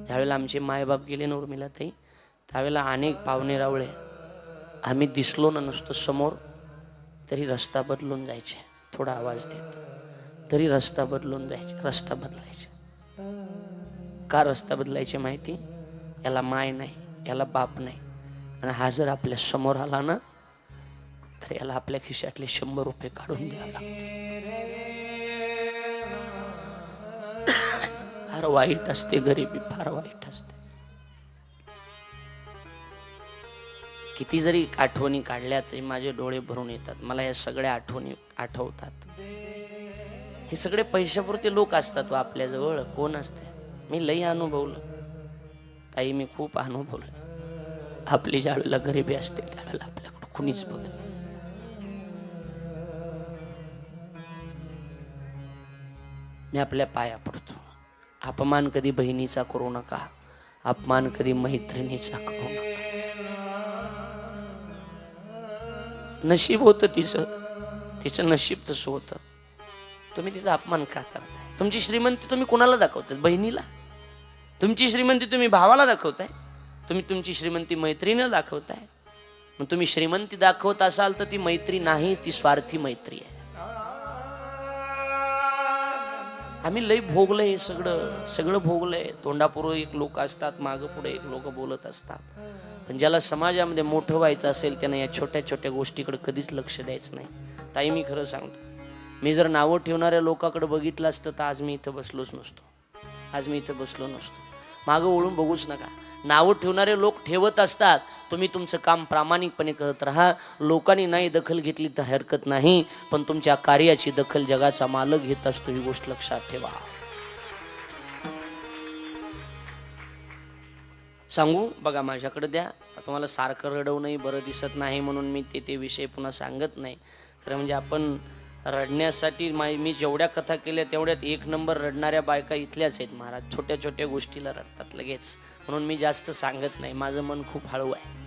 ज्यावेळेला आमचे मायबाप गेले ना उर्मिलाताई, त्यावेळेला अनेक पाहुणे रावळे आम्ही दिसलो ना नुसतं समोर तरी रस्ता बदलून जायचे, थोडा आवाज देत तरी रस्ता बदलून जायचे, रस्ता बदलायचे. का रस्ता बदलायचे माहिती? याला माय नाही, याला बाप नाही, आणि हा जर आपल्या समोर आला ना तर याला आपल्या खिशातले 100 रुपये काढून द्यावे लागते. फार वाईट असते गरिबी, फार वाईट असते. किती जरी आठवणी काढल्या तरी माझे डोळे भरून येतात. मला या सगळ्या आठवणी आठवतात. हे सगळे पैशापुरते लोक असतात व आपल्याजवळ कोण असते. मी लई अनुभवलं ताई, मी खूप अनुभवलं. आपली ज्या वेळेला गरिबी असते त्यावेळेला आपल्याकडे कुणीच बघत नाही. मी आपल्या पाया पडतो. अपमान कधी बहिणीचा करू नका, अपमान कधी मैत्रिणीचा करू नका. नशीब होतं तिचं नशीब तसं होतं. तुम्ही तिचा अपमान का करताय? तुमची श्रीमंती तुम्ही कुणाला दाखवताय? बहिणीला. तुमची श्रीमंती तुम्ही भावाला दाखवताय? तुम्ही तुमची श्रीमंती मैत्रिणीला दाखवताय? मग तुम्ही श्रीमंती दाखवत असाल तर ती मैत्री नाही, ती स्वार्थी मैत्री आहे. आम्ही लई भोगलंय हे सगळं भोगलंय. तोंडापुढे एक लोक असतात, मागं पुढे एक लोक बोलत असतात. पण ज्याला समाजामध्ये मोठं व्हायचं असेल त्यानं या छोट्या छोट्या गोष्टीकडे कधीच लक्ष द्यायचं नाही. ताई, मी खरं सांगतो, मी जर नावं ठेवणाऱ्या लोकांकडे बघितलं असतं तर आज मी इथं बसलोच नसतो. आज मी इथं बसलो नसतो. मागं वळून बघूच नका. नावं ठेवणारे लोक ठेवत असतात. तुम्ही तुमचं काम प्रामाणिकपणे करत राहा. लोकांनी नाही दखल घेतली तर हरकत नाही, पण तुमच्या कार्याची दखल जगाचा मालक घेत असतो, ही गोष्ट लक्षात ठेवा. सांगू बघा, माझ्याकडे द्या. तुम्हाला सारखं रडवणंही बरं दिसत नाही म्हणून मी ते विषय पुन्हा सांगत नाही. खरं म्हणजे आपण रडण्यासाठी मी जेवढ्या कथा केल्या तेवढ्यात 1 नंबर रडणाऱ्या बायका इथल्याच आहेत महाराज. छोट्या छोट्या गोष्टीला रडतात लगेच, म्हणून मी जास्त सांगत नाही. माझं मन खूप हळू आहे.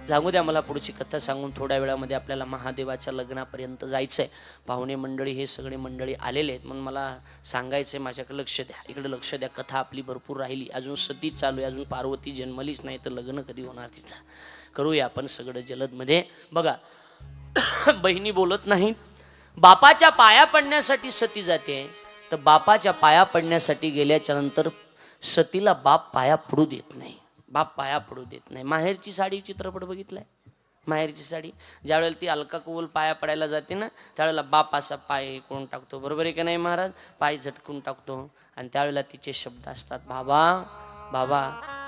सांगू द्या मला पुढची कथा सांगून. थोड्या वेळामध्ये आपल्याला महादेवाच्या लग्नापर्यंत जायचं आहे. पाहुणे मंडळी हे सगळे मंडळी आलेले आहेत म्हणून मला सांगायचं आहे. माझ्याकडे लक्ष द्या, इकडे लक्ष द्या. कथा आपली भरपूर राहिली. अजून सती चालू आहे. अजून पार्वती जन्मलीच नाही तर लग्न कधी होणार तिचा? करूया आपण सगळं जलदमध्ये. बघा, बहिणी बोलत नाहीत. बापाच्या पाया पडण्यासाठी सती जाते, तर बापाच्या पाया पडण्यासाठी गेल्याच्या नंतर सतीला बाप पाया पडू देत नाही. बाप पाया पडू देत नाही. माहेरची साडी चित्रपट बघितलाय? माहेरची साडी ज्यावेळेला ती अलका कुबल पाया पडायला जाते ना, त्यावेळेला बाप असा पाय करून टाकतो. बरोबर आहे का नाही महाराज? पाय झटकून टाकतो. आणि त्यावेळेला तिचे शब्द असतात, बाबा बाबा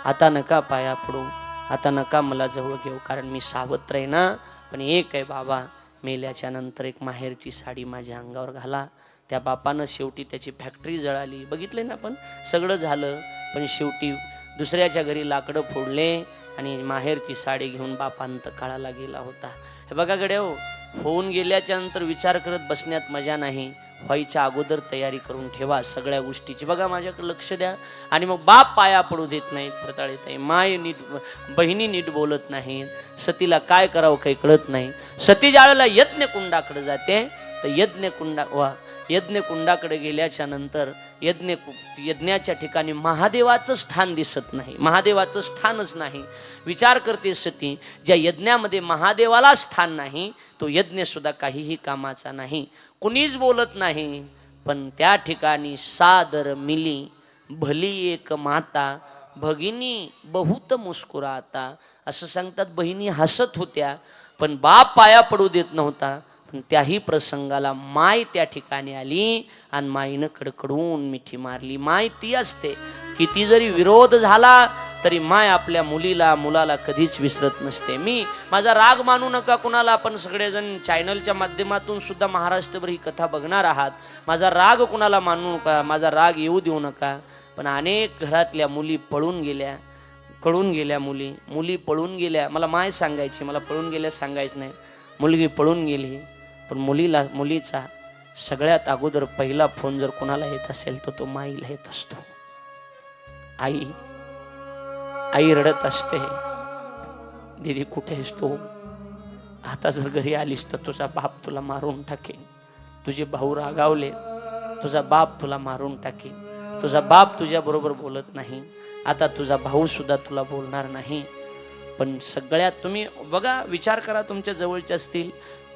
आता नका पाया पडू, आता नका मला जवळ घेऊ, कारण मी सावत्र आहे ना. पण एक आहे बाबा, मेल्याच्या नंतर एक माहेरची साडी माझ्या अंगावर घाला. त्या बापानं शेवटी त्याची फॅक्टरी जळाली. बघितले ना आपण, सगळं झालं, पण शेवटी दुसऱ्याच्या घरी लाकडं फोडले आणि माहेरची साडी घेऊन बाप अंतकाळाला गेला होता. हे बघा गड्या, होऊन गेल्याच्या नंतर विचार करत बसण्यात मजा नाही. व्हायच्या अगोदर तयारी करून ठेवा सगळ्या गोष्टीची. बघा, माझ्याकडे लक्ष द्या. आणि मग बाप पाया पडू देत नाहीत, प्रताळीताई माय नीट, बहिणी नीट बोलत नाहीत. सतीला काय करावं काही कळत नाही. सती ज्यावेळेला यज्ञ कुंडाकडे जाते तर यज्ञ कुंडाकडे गेल्याच्या नंतर यज्ञाच्या ठिकाणी महादेवाचं स्थान दिसत नाही. महादेवाचं स्थानच नाही. विचार करते सती, ज्या यज्ञामध्ये महादेवाला स्थान नाही तो यज्ञ सुद्धा काहीही कामाचा नाही. कुणीच बोलत नाही. पण त्या ठिकाणी सादर मिली भली एक माता, भगिनी बहुत मुस्कुराता, असं सांगतात. बहिणी हसत होत्या, पण बाप पाया पडू देत नव्हता. पण त्याही प्रसंगाला माय त्या ठिकाणी आली आणि माईनं कडकडून मिठी मारली. माय ती असते. किती जरी विरोध झाला तरी माय आपल्या मुलाला कधीच विसरत नसते. माझा राग मानू नका कुणाला. आपण सगळेजण चॅनलच्या माध्यमातून सुद्धा महाराष्ट्रभर ही कथा बघणार आहात. माझा राग कुणाला मानू नका, माझा राग येऊ देऊ नका. पण अनेक घरातल्या मुली पळून गेल्या मुली पळून गेल्या. मला माय सांगायची, मला पळून गेल्या सांगायचं नाही. मुलगी पळून गेली, पण मुलीचा सगळ्यात अगोदर पहिला फोन जर कोणाला येत असेल तर तो माईला येत असतो. आई रडत असते, दीदी कुठे आहेस तू? आता जर घरी आलीस तर तुझा बाप तुला मारून टाकेन. तुझे भाऊ रागावले, तुझा बाप तुला मारून टाकेन. तुझा बाप तुझ्या बरोबर बोलत नाही, आता तुझा भाऊ सुद्धा तुला बोलणार नाही. पण सगळ्यात तुम्ही बघा, विचार करा, तुमच्या जवळचे असतील,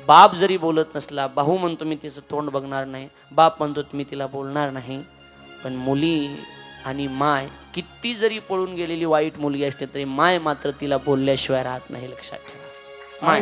बाप जरी बोलत नसला, भाऊ म्हणतो मी तिचं तोंड बघणार नाही, बाप म्हणतो मी तिला बोलणार नाही, पण मुली आणि माय किती जरी पळून गेलेली वाईट मुलगी असते तरी माय मात्र तिला बोलल्याशिवाय राहत नाही. लक्षात ठेवा. माय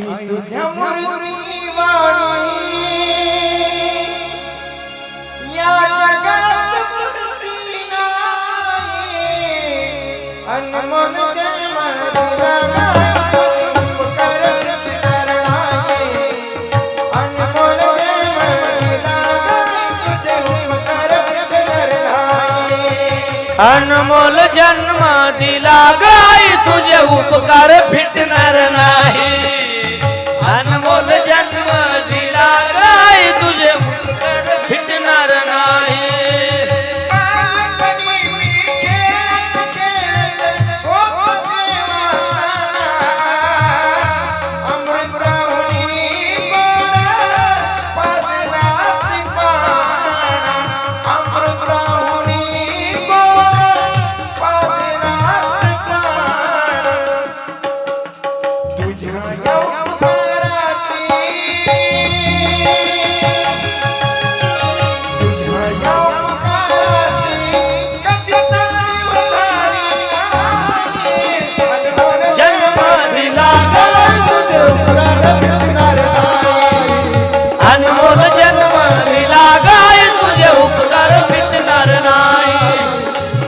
अनमोल जन्म दिला गाय तुझे उपकार फिटणार नाही. अनमोल जन्म दिला गाय तुझे उपकार फिटणार नाही.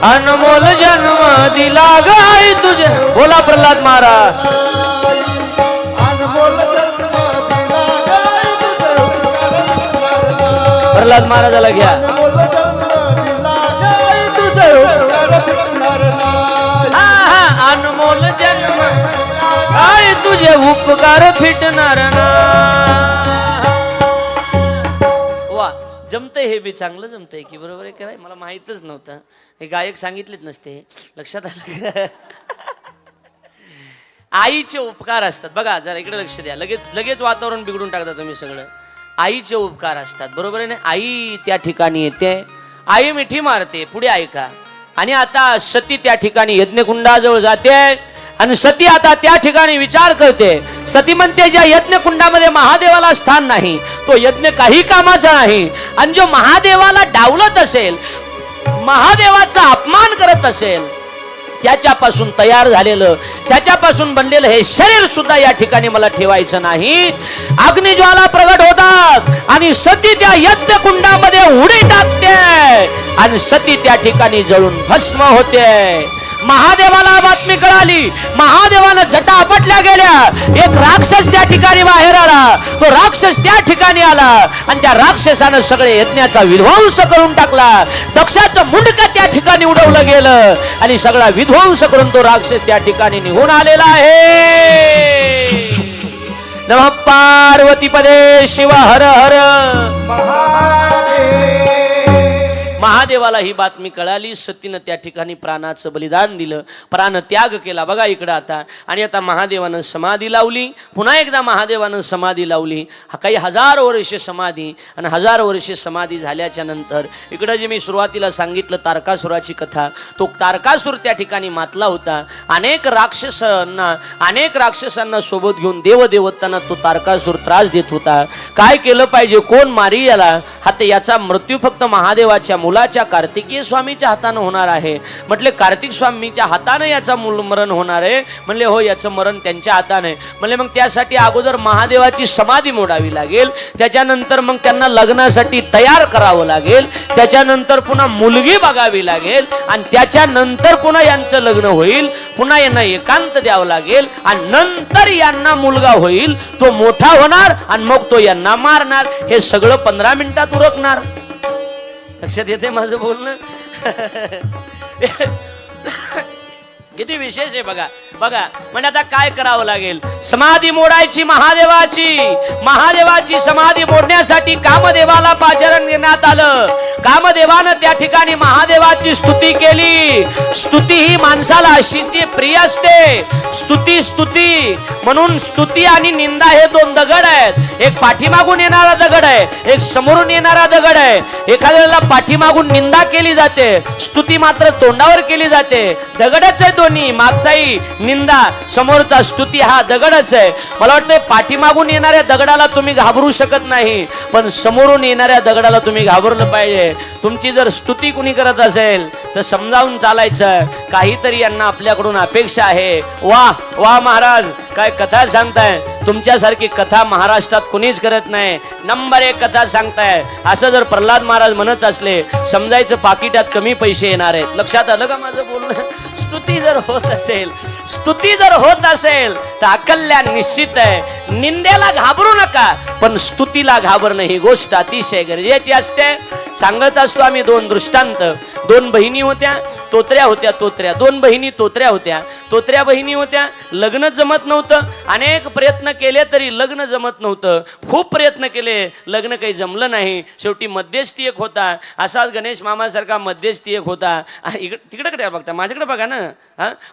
अनमोल जन्म दिला गाय तुझे. बोला प्रल्हाद महाराज. अनमोल जन्म दिला गाय तुझे. प्रल्हाद महाराजाला घ्या. अनमोल जन्म दिला गाय तुझे. अनमोल जन्म गाय तुझे उपकार फिटणार ना. जमतंय, हे बी चांगलं जमतंय की, बरोबर आहे काय? मला माहीतच नव्हतं, हे गायक सांगितलेच नसते. लक्षात आलं? आईचे उपकार असतात बघा, जरा इकडे लक्ष द्या. लगेच वातावरण बिघडून टाकता तुम्ही सगळं. आईचे उपकार असतात, बरोबर आहे ना? आई त्या ठिकाणी येते, आई मिठी मारते. पुढे ऐका. आणि आता सती त्या ठिकाणी यज्ञकुंडाजवळ जाते आणि सती आता त्या ठिकाणी विचार करते. सती म्हणते, ज्या यज्ञकुंडामध्ये महादेवाला स्थान नाही तो यज्ञ काही कामाचा नाही. आणि जो महादेवाला डावलत असेल, महादेवाचा अपमान करत असेल, त्याच्यापासून तयार झालेलं, त्याच्यापासून बनलेलं हे शरीर सुद्धा या ठिकाणी मला ठेवायचं नाही. अग्निज्वाला प्रगट होतात आणि सती त्या यज्ञकुंडामध्ये उडी टाकते आणि सती त्या ठिकाणी जळून भस्म होते. महादेवाला बातमी कळाली, महादेवानं जटा आपटल्या गेल्या. एक राक्षस त्या ठिकाणी बाहेर आला. तो राक्षस त्या ठिकाणी आला आणि त्या राक्षसानं सगळे यज्ञाचा विध्वंस करून टाकला. दक्षाचं मुंडकं त्या ठिकाणी उडवलं गेलं आणि सगळा विध्वंस करून तो राक्षस त्या ठिकाणी निघून आलेला आहे. नमः पार्वतीपदे शिव हर हर महादेवाला ही बातमी कळाली. सतीनं त्या ठिकाणी प्राणाचं बलिदान दिलं, प्राण त्याग केला. बघा इकडं आता. आणि आता महादेवानं समाधी लावली. पुन्हा एकदा महादेवानं समाधी लावली. काही हजारो वर्षे समाधी आणि हजारो वर्षे समाधी झाल्याच्या नंतर इकडं जे मी सुरुवातीला सांगितलं तारकासुराची कथा, तो तारकासुर त्या ठिकाणी मातला होता. अनेक राक्षसांना सोबत घेऊन देवदेवतांना तो तारकासुर त्रास देत होता. काय केलं पाहिजे, कोण मारी याला? याचा मृत्यू फक्त महादेवाच्या मुलाच्या कार्तिकीय स्वामीच्या हातानं होणार आहे. म्हटले कार्तिक स्वामीच्या हातानं याचा मरण होणार आहे? म्हणले हो, याचं मरण त्यांच्या हाताने. म्हणले मग त्यासाठी अगोदर महादेवाची समाधी मोडावी लागेल, त्याच्यानंतर मग त्यांना लग्नासाठी तयार करावं लागेल, त्याच्यानंतर पुन्हा मुलगी बघावी लागेल आणि त्याच्यानंतर पुन्हा यांचं लग्न होईल, पुन्हा यांना एकांत द्यावं लागेल आणि नंतर यांना मुलगा होईल, तो मोठा होणार आणि मग तो यांना मारणार. हे सगळं 15 मिनिटात उरकणार. लक्षात येते माझं बोलणं? किती विशेष आहे बघा. म्हणजे आता काय करावं लागेल? समाधी मोडायची महादेवाची समाधी मोडण्यासाठी कामदेवाला पाचारण देण्यात आलं. कामदेवानं त्या ठिकाणी महादेवाची स्तुती केली. स्तुती ही माणसाला अशीची प्रिय असते. स्तुती स्तुती म्हणून स्तुती आणि निंदा हे दोन दगड आहेत. एक पाठीमागून येणारा दगड आहे, एक समोरून येणारा दगड आहे. एखाद्याला पाठीमागून निंदा केली जाते, स्तुती मात्र तोंडावर केली जाते. दगडच आहे दोन्ही, मागचाही निंदा, समोरचा स्तुती, हा दगडच आहे. मला वाटतं पाठीमागून येणाऱ्या दगडाला तुम्ही घाबरू शकत नाही, पण समोरून येणाऱ्या दगडाला तुम्ही घाबरलं पाहिजे. तुमची जर स्तुती कुणी करत असेल तर समजावून चालायचं, काहीतरी यांना आपल्याकडून अपेक्षा आहे. वा वा महाराज, काय कथा सांगताय, तुमच्यासारखी कथा महाराष्ट्रात कुणीच करत नाही. नंबर 1 कथा सांगताय. असं जर प्रल्हाद महाराज म्हणत असले, समजायचं पाकिटात कमी पैसे येणार आहेत. लक्षात आलं का माझं बोलणं? स्तुती जर होत असेल, स्तुती जर होत असेल तर अकल्याण निश्चित आहे. निंदेला घाबरू नका, पण स्तुतीला घाबरणं ही गोष्ट अतिशय गरजेची असते. सांगत असतो आम्ही 2 दृष्टांत. 2 बहिणी होत्या, तोत्र्या होत्या. तोत्र्या 2 बहिणी तोत्र्या होत्या. तोत्र्या बहिणी होत्या. लग्न जमत नव्हतं. अनेक प्रयत्न केले तरी लग्न जमत नव्हतं. खूप प्रयत्न केले, लग्न काही जमलं नाही. शेवटी मध्यस्थी एक होता. असाच गणेश मामासारखा मध्यस्थी एक होता. तिकडे कडे बघता, माझ्याकडे बघा ना.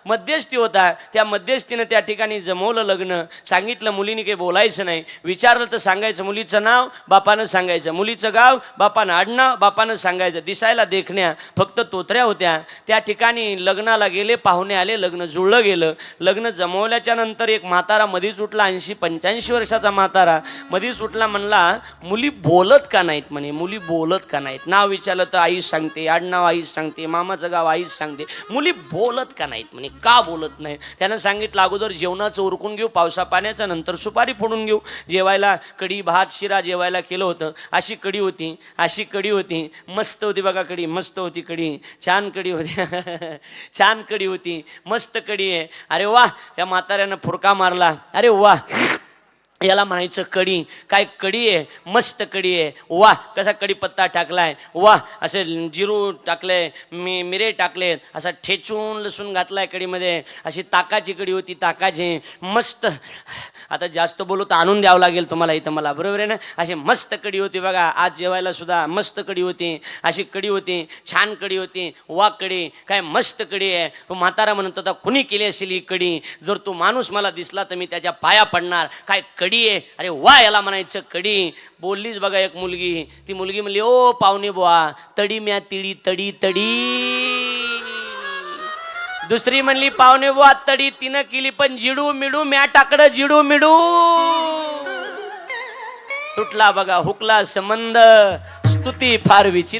मध्यस्थी होता. त्या मध्यस्थीनं त्या ठिकाणी जमवलं लग्न. सांगितलं, मुलीने काही बोलायचं नाही. विचारलं तर सांगायचं, मुलीचं नाव बापानं सांगायचं, मुलीचं गाव बापानं, आडनाव बापानं सांगायचं. दिसायला देखण्या फक्त तोत्र्या होत्या. त्या ठिकाणी लग्नाला गेले, पाहुणे आले, लग्न जुळलं गेलं. लग्न जमवल्याच्या नंतर एक म्हातारा मधीच उठला, 80-85 वर्षाचा म्हातारा मधीच उठला. म्हणला, मुली बोलत का नाहीत म्हणे, मुली बोलत का नाहीत. नाव विचारलं तर आईच सांगते, आडनाव आईच सांगते, मामाचं गाव आईच सांगते, मुली बोलत का नाहीत म्हणे, का बोलत नाही. त्यानं सांगितलं, अगोदर जेवणाचं उरकून घेऊ, पावसा पाण्याचं, नंतर सुपारी फोडून घेऊ. जेवायला कढी भात शिरा जेवायला केलं होतं. अशी कढी होती, अशी कढी होती, मस्त होती बघा कढी, मस्त होती कढी, छान कढी होती. छान कढी होती, मस्त कढी आहे. अरे वा, या म्हाताऱ्यानं फुरका मारला. अरे वा, याला म्हणायचं कढी. काय कढी आहे, मस्त कढी आहे. वा, कसा कढीपत्ता टाकलाय, वा, असे जिरू टाकले, मिरे टाकले, असा ठेचून लसूण घातलाय कढीमध्ये. अशी ताकाची कढी होती, ताकाची, मस्त. आता जास्त बोलू तर आणून द्यावं लागेल तुम्हाला इथं मला, बरोबर आहे ना. अशी मस्त कढी होती बघा. आज जेवायला सुद्धा मस्त कढी होती. अशी कढी होती, छान कढी होती. वा कढी, काय मस्त कढी आहे. तो म्हातारा म्हणत होता, कुणी केली असेल ही कढी, जर तो माणूस मला दिसला तर मी त्याच्या पाया पडणार. काय कढी आहे, अरे वा, याला म्हणायचं कढी. बोललीच बघा एक मुलगी. ती मुलगी म्हणली, ओ पाहुणे बुवा, तडी म्या तिडी तडी तडी. दुसरी म्हणली, पाहुणे बुवा तडी तिनं केली, पण जिडू मिडू म्या टाकडं जिडू मिडू. तुटला बघा हुकला संबंध. स्तुती फार विचित्र.